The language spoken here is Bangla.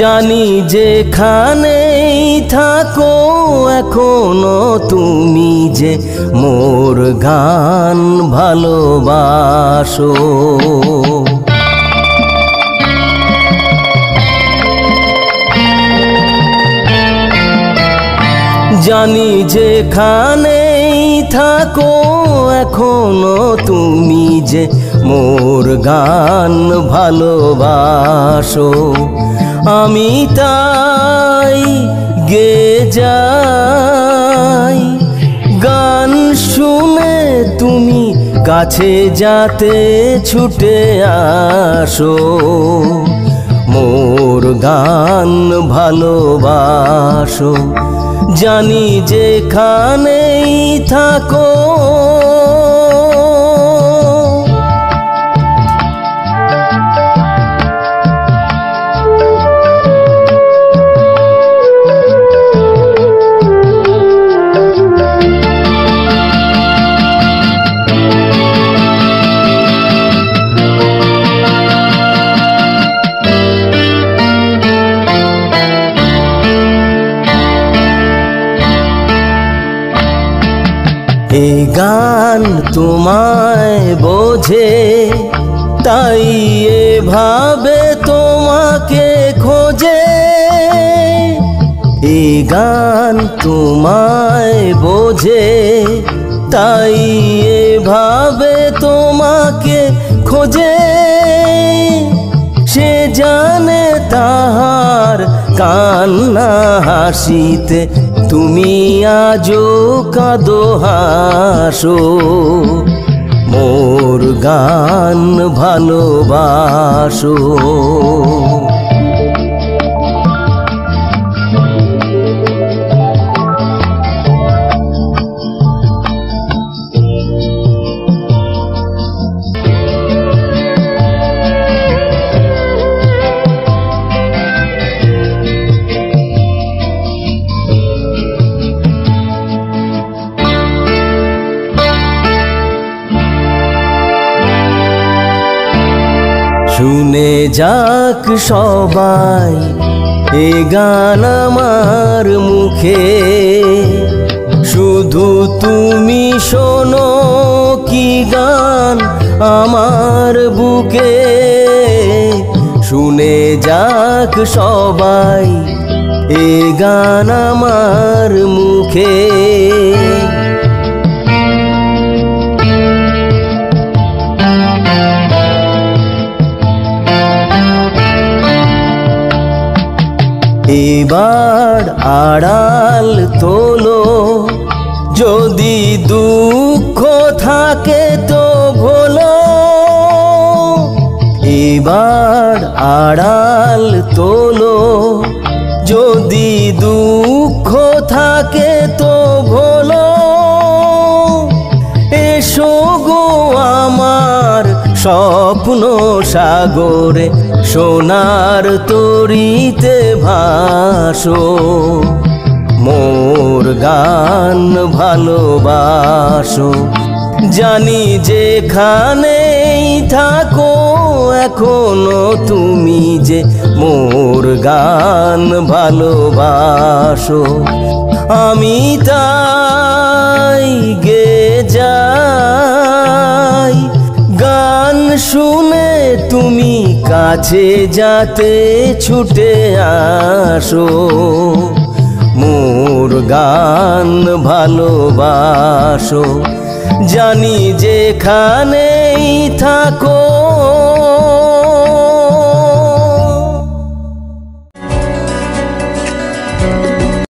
জানি যেখানেই থাকো এখনো তুমি যে মোর গান ভালোবাসো। জানি যেখানেই থাকো এখনো তুমি যে মোর গান ভালোবাসো। আমি তাই গেয়ে যাই গান শুনে তুমি কাছে যাতে ছুটে আসো। মোর গান ভালোবাসো জানি যেখানেই থাকো। এই গান তোমায় বোঝে তাই এভাবে তোমাকে খোঁজে। এই গান তোমায় বোঝে তাই এভাবে তোমাকে খোঁজে। সে জানে তাহার কান্না হাসিতে তুমি আজো কাঁদো হাসো। মোর গান ভালোবাসো। শুনে যাক সবাই এ গান আমার মুখে, শুধু তুমি শোনো কি গান আমার বুকে। শুনে যাক সবাই এ গান আমার মুখে। এবার আড়াল তোলো যদি দুঃখ থাকে তো ভোলো। এবার আড়াল তোলো যদি দুঃখ থাকে তো ভোলো। এসো গো আমার স্বপ্ন সাগরে সোনার তরিতে ভাসো। মোর গান ভালোবাসো জানি যেখানেই থাকো এখনো তুমি যে মোর গান ভালোবাসো। আমি তাই গেয়ে যাই গান শুনে তুমি কাছে যাতে ছুটে আসো। মোর গান ভালোবাসো জানি যেখানেই থাকো